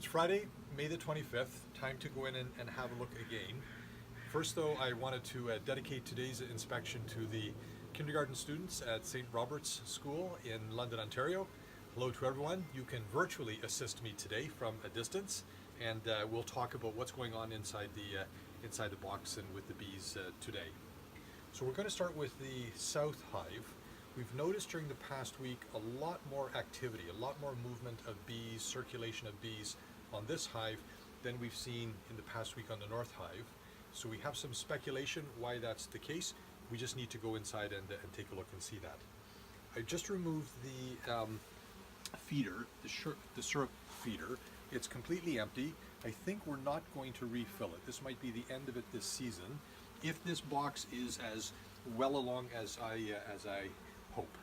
It's Friday, May the 25th. Time to go in and have a look again. First though, I wanted to dedicate today's inspection to the kindergarten students at St. Robert's School in London, Ontario. Hello to everyone. You can virtually assist me today from a distance, and we'll talk about what's going on inside the box and with the bees today. So we're going to start with the south hive. We've noticed during the past week a lot more activity, a lot more movement of bees, circulation of bees on this hive than we've seen in the past week on the north hive. So we have some speculation why that's the case. We just need to go inside and take a look and see that. I just removed the feeder, the syrup feeder. It's completely empty. I think we're not going to refill it. This might be the end of it this season, if this box is as well along as I hope.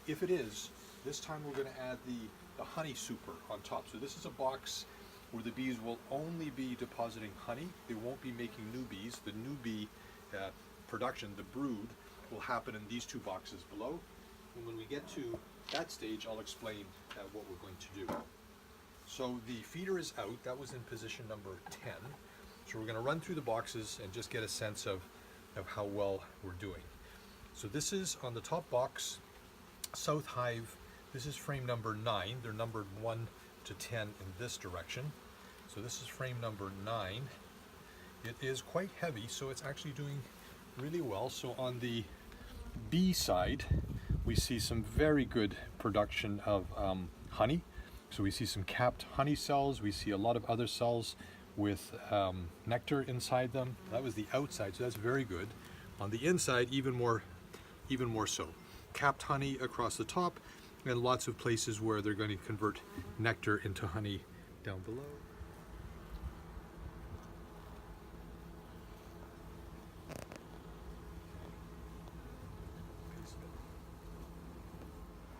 If it is, this time we're going to add the honey super on top. So this is a box where the bees will only be depositing honey. They won't be making new bees. The new bee production, the brood, will happen in these two boxes below. And when we get to that stage, I'll explain what we're going to do. So the feeder is out. That was in position number 10. So we're going to run through the boxes and just get a sense of how well we're doing. So this is on the top box, South Hive. This is frame number 9. They're numbered 1 to 10 in this direction. So this is frame number 9. It is quite heavy, so it's actually doing really well. So on the bee side, we see some very good production of honey. So we see some capped honey cells. We see a lot of other cells with nectar inside them. That was the outside, so that's very good. On the inside, even more so. Capped honey across the top, and lots of places where they're going to convert nectar into honey down below.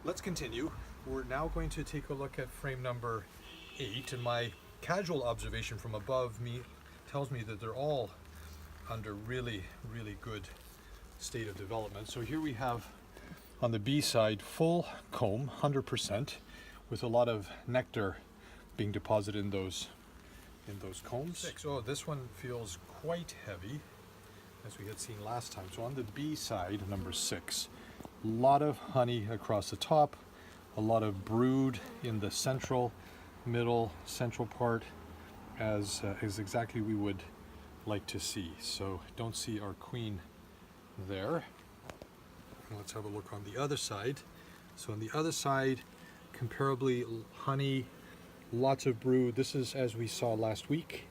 Let's continue. We're now going to take a look at frame number 8, and my casual observation from above me tells me that they're all under really good state of development. So here we have on the bee side full comb, 100%, with a lot of nectar being deposited in those combs. So this one feels quite heavy, as we had seen last time. So on the bee side, number 6, a lot of honey across the top, a lot of brood in the central part, as is exactly we would like to see. So don't see our queen there. Let's have a look on the other side. So on the other side, comparably honey, lots of brood. This is as we saw last week,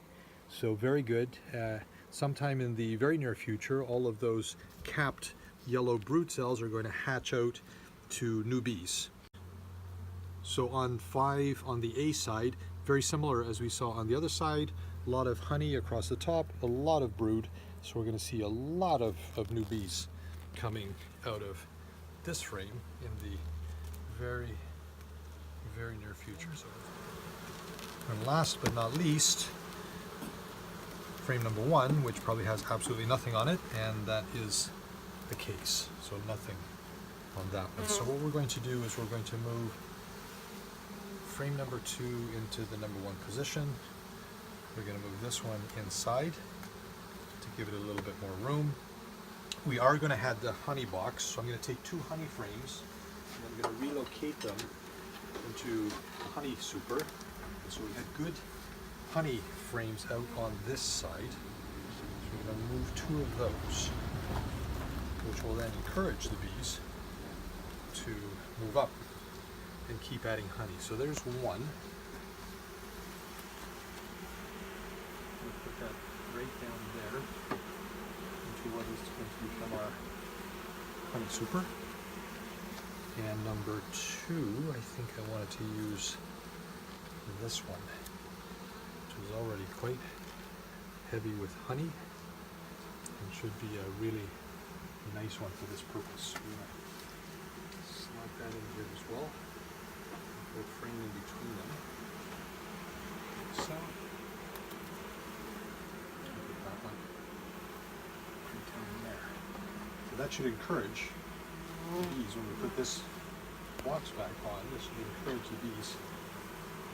so very good. Sometime in the very near future, all of those capped yellow brood cells are going to hatch out to new bees. So on 5 on the A side, very similar as we saw on the other side, a lot of honey across the top, a lot of brood. So we're going to see a lot of new bees coming out of this frame in the very near future. So, and last but not least, frame number 1, which probably has absolutely nothing on it, and that is the case. So nothing on that one. So what we're going to do is we're going to move frame number 2 into the number 1 position. We're going to move this one inside to give it a little bit more room. We are going to have the honey box, so I'm going to take 2 honey frames and I'm going to relocate them into honey super. And so we had good honey frames out on this side. So we're going to move 2 of those, which will then encourage the bees to move up and keep adding honey. So there's one. We'll put that right down there into what is going to become our honey super. And number 2, I think I wanted to use this one, which is already quite heavy with honey and should be a really nice one for this purpose. We're going to slide that in here as well. We'll frame in between them. So, put that one right down there. So that should encourage the bees when we put this box back on. This should encourage the bees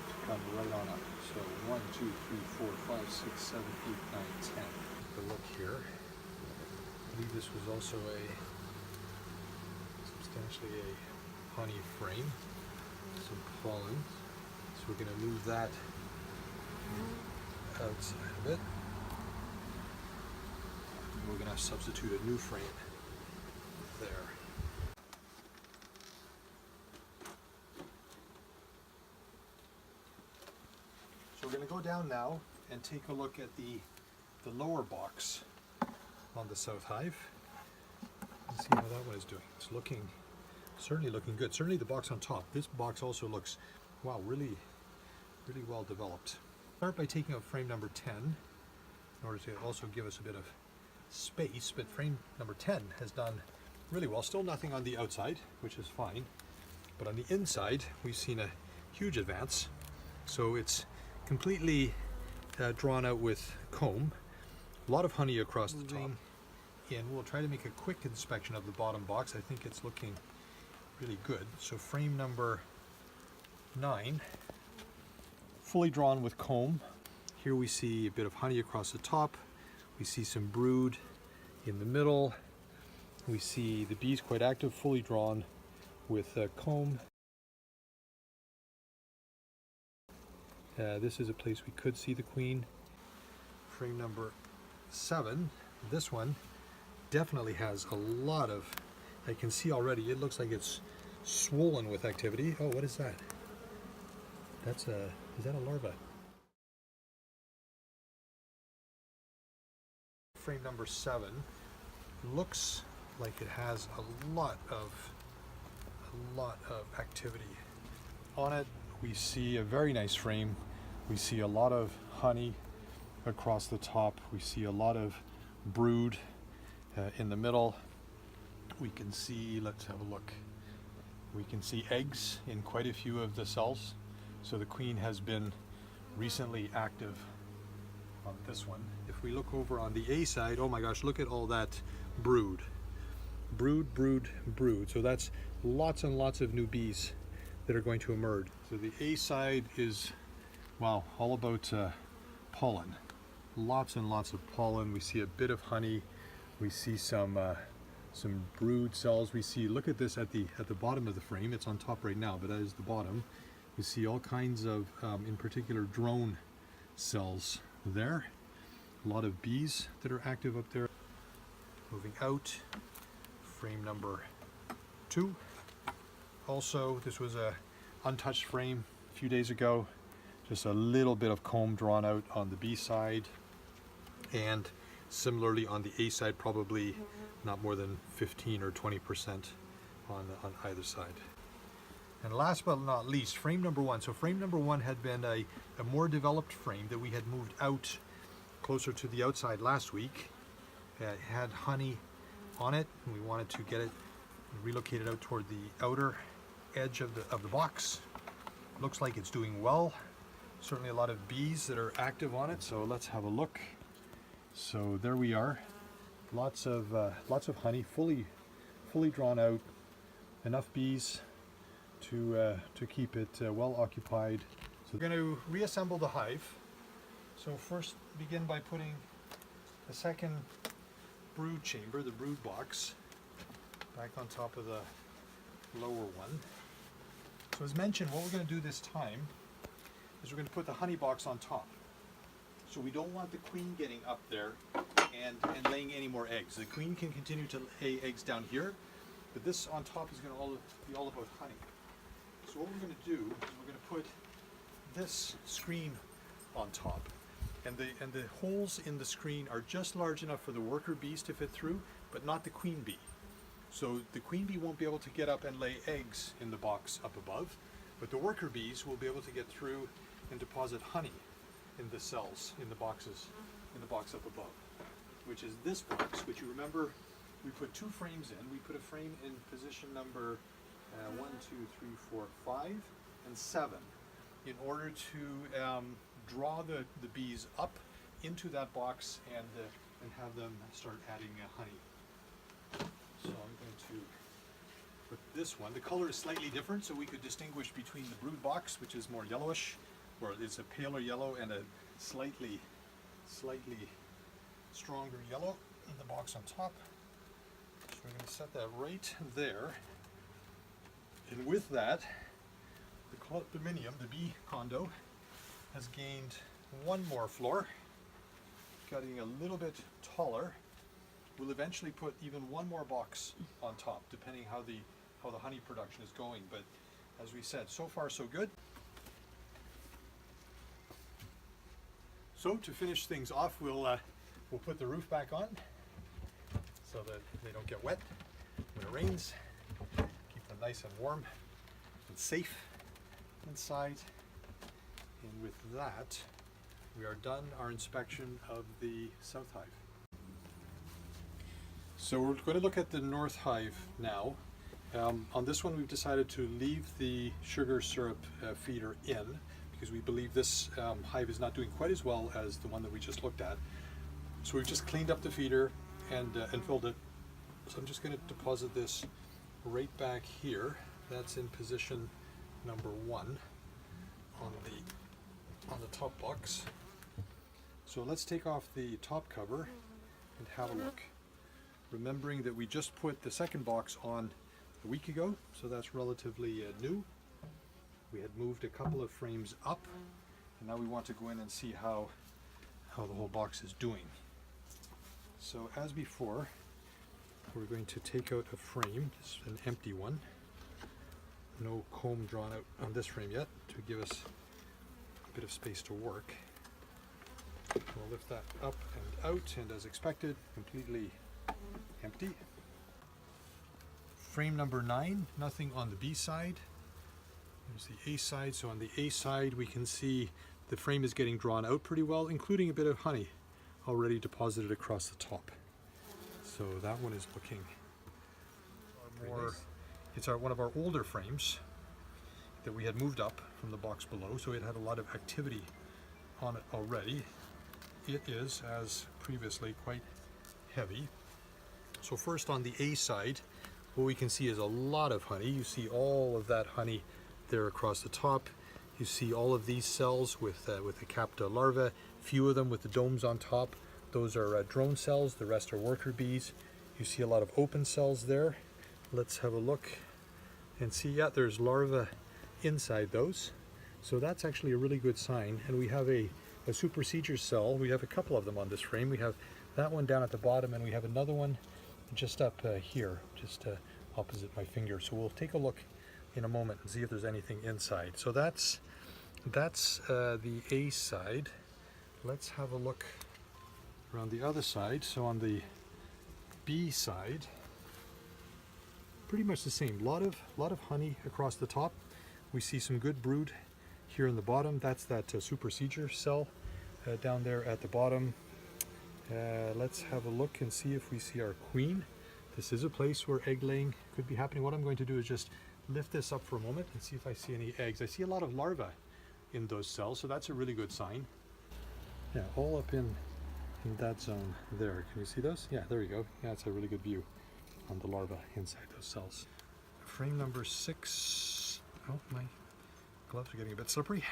to come right on up. So 1, 2, 3, 4, 5, 6, 7, 8, 9, 10. Take a look here. I believe this was also substantially a honey frame. Some pollen. So we're going to move that outside of it. And we're going to substitute a new frame there. So we're going to go down now and take a look at the lower box on the south hive and see how that one is doing. It's certainly looking good. Certainly the box on top. This box also looks, wow, really well developed. Start by taking out frame number 10 in order to also give us a bit of space, but frame number 10 has done really well. Still nothing on the outside, which is fine, but on the inside we've seen a huge advance. So it's completely drawn out with comb, a lot of honey across the top. And we'll try to make a quick inspection of the bottom box. I think it's looking really good. So frame number 9, fully drawn with comb. Here we see a bit of honey across the top. We see some brood in the middle. We see the bees quite active, fully drawn with comb. This is a place we could see the queen. Frame number 7, this one definitely has a lot of, I can see already, it looks like it's swollen with activity. Oh, what is that? Is that a larva? Frame number 7 looks like it has a lot of activity on it. We see a very nice frame. We see a lot of honey across the top. We see a lot of brood in the middle. We can see, let's have a look. We can see eggs in quite a few of the cells. So the queen has been recently active on this one. If we look over on the A side, oh my gosh, look at all that brood. Brood. So that's lots and lots of new bees that are going to emerge. So the A side is, wow, all about pollen. Lots and lots of pollen. We see a bit of honey. We see some brood cells. We see, look at this at the bottom of the frame. It's on top right now, but that is the bottom. We see all kinds of, in particular, drone cells there. A lot of bees that are active up there. Moving out, frame number 2. Also, this was a untouched frame a few days ago. Just a little bit of comb drawn out on the B side, and similarly on the A side, probably not more than 15 or 20% on either side. And last but not least, frame number 1. So frame number 1 had been a more developed frame that we had moved out closer to the outside last week. It had honey on it, and we wanted to get it relocated out toward the outer edge of the box. Looks like it's doing well. Certainly a lot of bees that are active on it, so let's have a look. So there we are. Lots of honey, fully drawn out. Enough bees to keep it well occupied. So we're going to reassemble the hive. So first begin by putting the second brood chamber, the brood box, back on top of the lower one. So as mentioned, what we're going to do this time is we're going to put the honey box on top. So we don't want the queen getting up there and laying any more eggs. The queen can continue to lay eggs down here, but this on top is going to be all about honey. So what we're going to do is we're going to put this screen on top. And the holes in the screen are just large enough for the worker bees to fit through, but not the queen bee. So the queen bee won't be able to get up and lay eggs in the box up above, but the worker bees will be able to get through and deposit honey in the cells, in the boxes, in the box up above, which is this box, which you remember we put 2 frames in. We put a frame in position number 1, 2, 3, 4, 5, and 7 in order to draw the bees up into that box and have them start adding honey. So I'm going to put this one. The color is slightly different, so we could distinguish between the brood box, which is more yellowish, or it's a paler yellow and a slightly stronger yellow in the box on top. So we're going to set that right there. And with that, the condominium, the bee condo, has gained one more floor, getting a little bit taller. We'll eventually put even one more box on top, depending how the honey production is going. But as we said, so far so good. So to finish things off, we'll put the roof back on so that they don't get wet when it rains. Keep them nice and warm and safe inside. And with that, we are done our inspection of the south hive. So we're going to look at the north hive now. On this one, we've decided to leave the sugar syrup feeder in because we believe this hive is not doing quite as well as the one that we just looked at. So we've just cleaned up the feeder and filled it. So I'm just going to deposit this right back here. That's in position number 1 on the top box. So let's take off the top cover and have a look. Remembering that we just put the second box on a week ago, so that's relatively new. We had moved a couple of frames up, and now we want to go in and see how the whole box is doing. So as before, we're going to take out a frame, it's an empty one. No comb drawn out on this frame yet to give us a bit of space to work. We'll lift that up and out, and as expected, completely empty. Frame number 9, nothing on the B side. There's the A side. So on the A side, we can see the frame is getting drawn out pretty well, including a bit of honey already deposited across the top. So that one is looking more. It's one of our older frames that we had moved up from the box below, so it had a lot of activity on it already. It is, as previously, quite heavy. So first on the A side, what we can see is a lot of honey. You see all of that honey there across the top. You see all of these cells with the capped larvae, few of them with the domes on top. Those are drone cells, the rest are worker bees. You see a lot of open cells there. Let's have a look and see, yeah, there's larvae inside those. So that's actually a really good sign. And we have a supersedure cell. We have a couple of them on this frame. We have that one down at the bottom, and we have another one just up here, just opposite my finger. So we'll take a look in a moment and see if there's anything inside. So that's the A side. Let's have a look around the other side. So on the B side, pretty much the same. Lot of honey across the top. We see some good brood here in the bottom. That's that supersedure cell down there at the bottom. Let's have a look and see if we see our queen. This is a place where egg laying could be happening. What I'm going to do is just lift this up for a moment and see if I see any eggs. I see a lot of larvae in those cells, so that's a really good sign. Yeah, all up in that zone there. Can you see those? Yeah, there you go. Yeah, it's a really good view on the larvae inside those cells. Frame number 6. Oh, my gloves are getting a bit slippery.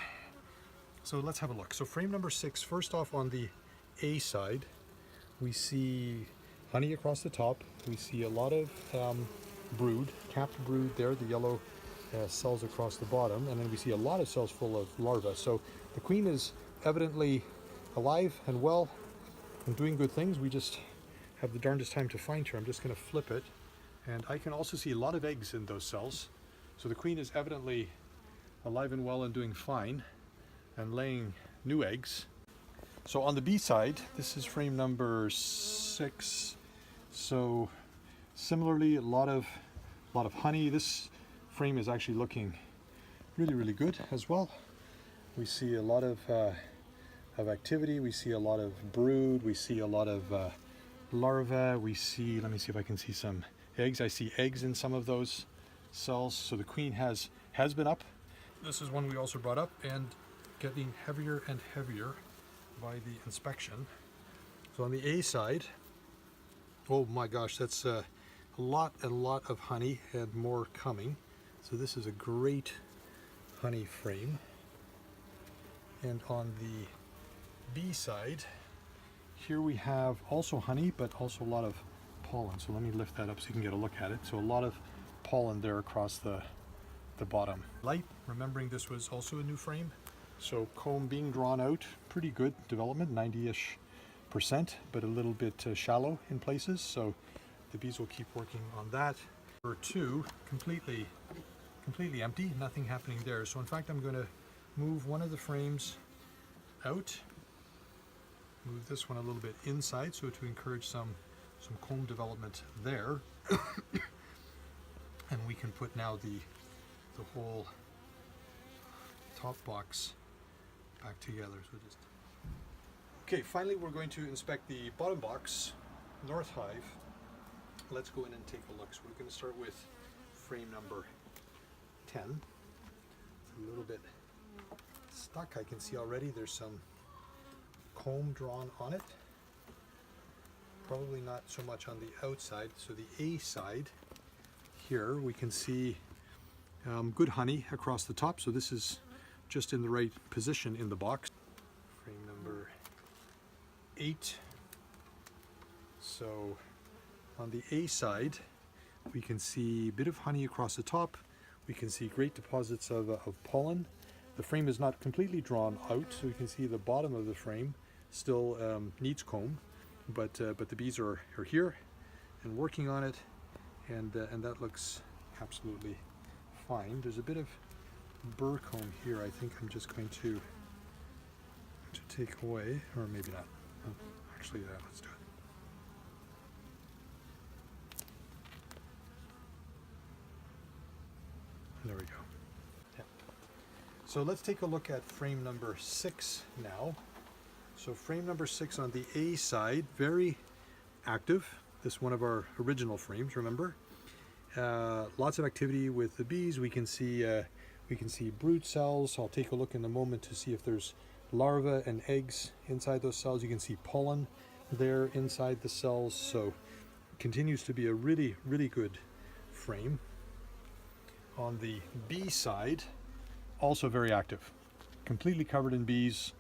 So let's have a look. So frame number 6, first off on the A side, we see honey across the top. We see a lot of brood, capped brood there, the yellow cells across the bottom, and then we see a lot of cells full of larvae. So the queen is evidently alive and well and doing good things. We just have the darndest time to find her. I'm just going to flip it, and I can also see a lot of eggs in those cells. So the queen is evidently alive and well and doing fine and laying new eggs. So on the B side, this is frame number 6. So similarly, a lot of honey. This frame is actually looking really good as well. We see a lot of activity. We see a lot of brood. We see a lot of larvae. We see, let me see if I can see some eggs. I see eggs in some of those cells. So the queen has been up. This is one we also brought up and getting heavier and heavier by the inspection. So on the A side, oh my gosh, that's a lot of honey and more coming. So this is a great honey frame. And on the bee side, here we have also honey, but also a lot of pollen. So let me lift that up so you can get a look at it. So a lot of pollen there across the bottom. Light, remembering this was also a new frame. So comb being drawn out, pretty good development, 90-ish%, but a little bit shallow in places. So the bees will keep working on that. Number 2, completely empty, nothing happening there. So in fact, I'm going to move one of the frames out, move this one a little bit inside, so to encourage some comb development there. And we can put now the whole top box back together. So just okay, finally we're going to inspect the bottom box, North Hive. Let's go in and take a look. So we're going to start with frame number 10. It's a little bit stuck. I can see already there's some comb drawn on it. Probably not so much on the outside. So the A side here we can see good honey across the top. So this is just in the right position in the box. Frame number 8. So on the A side we can see a bit of honey across the top. We can see great deposits of pollen. The frame is not completely drawn out, so you can see the bottom of the frame still needs comb, but the bees are here and working on it, and that looks absolutely fine. There's a bit of burr comb here. I think I'm just going to take away, or maybe not. Oh, actually, let's do it. There we go. Yeah. So let's take a look at frame number 6 now. So frame number 6 on the A side, very active. This is one of our original frames, remember? Lots of activity with the bees. We can see brood cells. I'll take a look in a moment to see if there's larvae and eggs inside those cells. You can see pollen there inside the cells. So it continues to be a really, really good frame. On the bee side, also very active, completely covered in bees,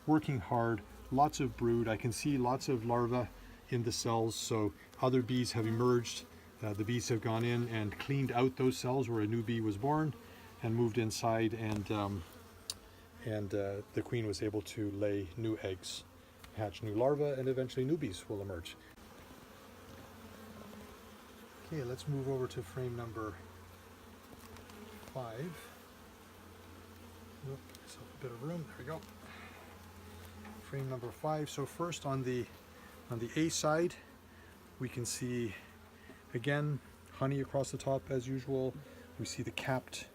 working hard, lots of brood. I can see lots of larvae in the cells, so other bees have emerged. The bees have gone in and cleaned out those cells where a new bee was born and moved inside, and the queen was able to lay new eggs, hatch new larvae, and eventually new bees will emerge. Okay, let's move over to frame number 5. Oop, myself a bit of room. There we go. Frame number 5. So first on the A side, we can see again honey across the top as usual. We see the capped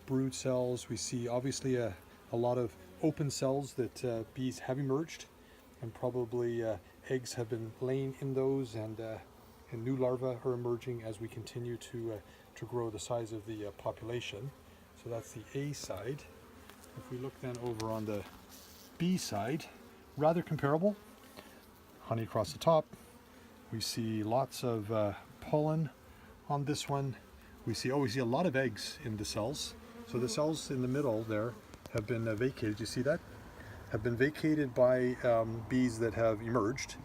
brood cells. We see obviously a lot of open cells that bees have emerged, and probably eggs have been laying in those, and new larvae are emerging as we continue to grow the size of the population. So that's the A side. If we look then over on the B side, rather comparable. Honey across the top. We see lots of pollen on this one. We see a lot of eggs in the cells. So the cells in the middle there have been vacated. You see that? Have been vacated by bees that have emerged.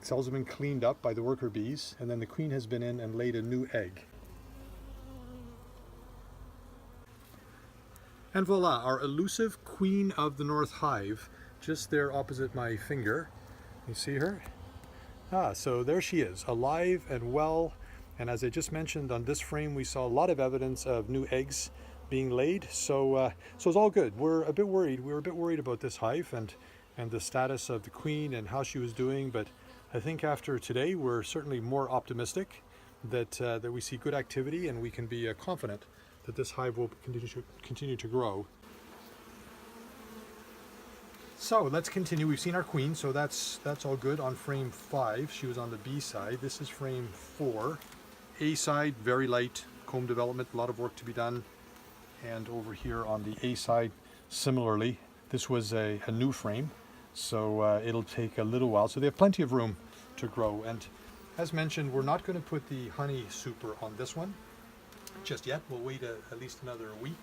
Cells have been cleaned up by the worker bees, and then the queen has been in and laid a new egg. And voila, our elusive queen of the North Hive, just there opposite my finger. You see her? So there she is, alive and well. And as I just mentioned, on this frame we saw a lot of evidence of new eggs being laid. So it's all good. We're a bit worried. We were a bit worried about this hive and the status of the queen and how she was doing, but I think after today we're certainly more optimistic that we see good activity, and we can be confident that this hive will continue to grow. So let's continue. We've seen our queen, so that's all good on frame 5. She was on the B side. This is frame 4. A side, very light comb development, a lot of work to be done. And over here on the A side, similarly, this was a new frame, so it'll take a little while. So they have plenty of room to grow. And as mentioned, we're not going to put the honey super on this one just yet. We'll wait at least another week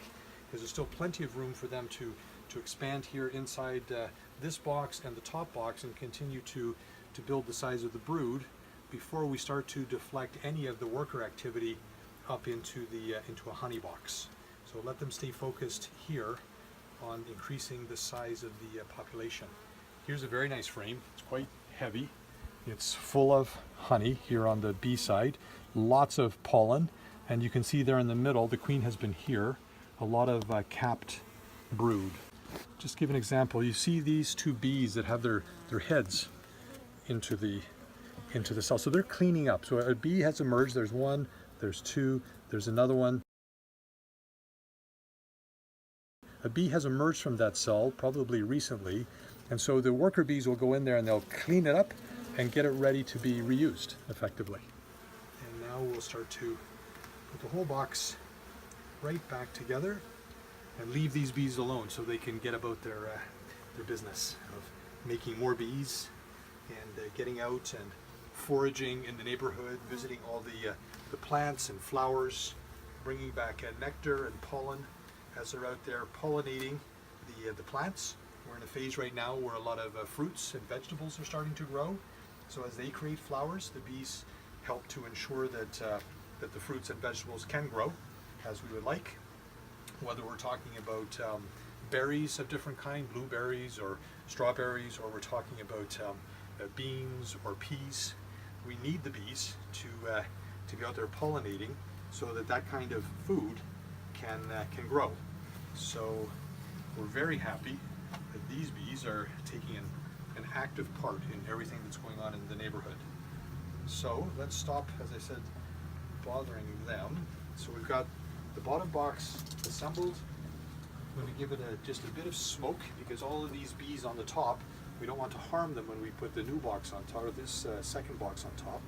because there's still plenty of room for them to expand here inside this box and the top box and continue to build the size of the brood before we start to deflect any of the worker activity up into a honey box. So let them stay focused here on increasing the size of the population. Here's a very nice frame. It's quite heavy. It's full of honey here on the bee side, lots of pollen, and you can see there in the middle the queen has been here, a lot of capped brood. Just give an example. You see these two bees that have their heads into the cell. So they're cleaning up. So a bee has emerged. There's one, there's two, there's another one. A bee has emerged from that cell probably recently, and so the worker bees will go in there and they'll clean it up and get it ready to be reused effectively. And now we'll start to put the whole box right back together and leave these bees alone so they can get about their business of making more bees and getting out and foraging in the neighborhood, visiting all the plants and flowers, bringing back nectar and pollen as they're out there pollinating the plants. We're in a phase right now where a lot of fruits and vegetables are starting to grow. So as they create flowers, the bees help to ensure that the fruits and vegetables can grow as we would like. Whether we're talking about berries of different kind, blueberries or strawberries, or we're talking about beans or peas, we need the bees to be out there pollinating so that kind of food can grow. So we're very happy that these bees are taking an active part in everything that's going on in the neighborhood. So let's stop, as I said, bothering them. So we've got the bottom box assembled. I'm going to give it just a bit of smoke because all of these bees on the top, we don't want to harm them when we put the new box on top, or this second box on top.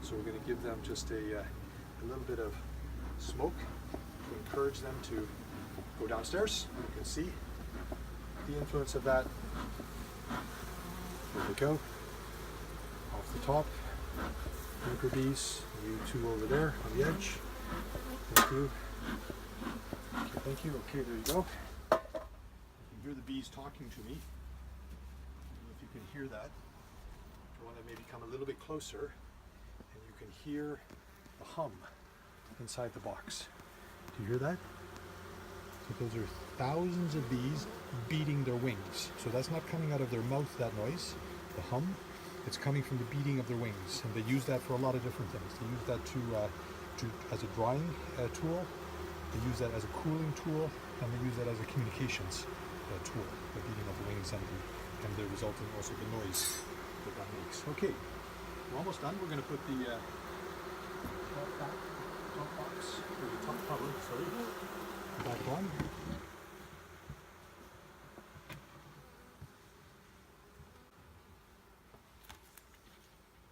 So we're going to give them just a little bit of smoke to encourage them to go downstairs. You can see the influence of that. There we go. Off the top. Worker bees, you two over there on the edge. Thank you. Okay, thank you. Okay, there you go. You can hear the bees talking to me. I don't know if you can hear that. I want to maybe come a little bit closer and you can hear the hum inside the box. Do you hear that? So those are thousands of bees beating their wings. So that's not coming out of their mouth, that noise, the hum. It's coming from the beating of their wings. And they use that for a lot of different things. They use that as a drying tool. They use that as a cooling tool. And they use that as a communications tool, the beating of the wings and the resulting also the noise that makes. Okay, we're almost done. We're going to put the top box, or the top cover, sorry, back on.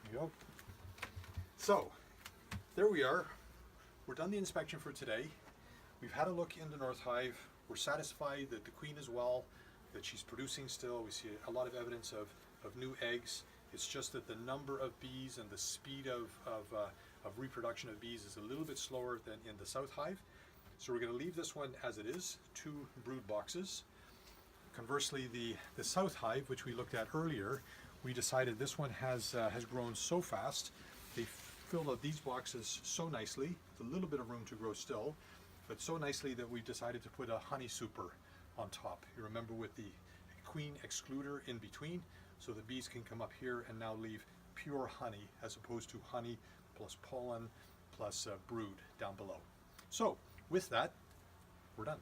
There you go. So, there we are. We're done the inspection for today. We've had a look in the North Hive. We're satisfied that the queen is well, that she's producing still. We see a lot of evidence of new eggs. It's just that the number of bees and the speed of reproduction of bees is a little bit slower than in the South Hive. So we're going to leave this one as it is, 2 brood boxes. Conversely, the South Hive, which we looked at earlier, we decided this one has grown so fast. They filled out these boxes so nicely, with a little bit of room to grow still, but so nicely that we decided to put a honey super on top. You remember, with the queen excluder in between, so the bees can come up here and now leave pure honey as opposed to honey plus pollen plus brood down below. So with that, we're done.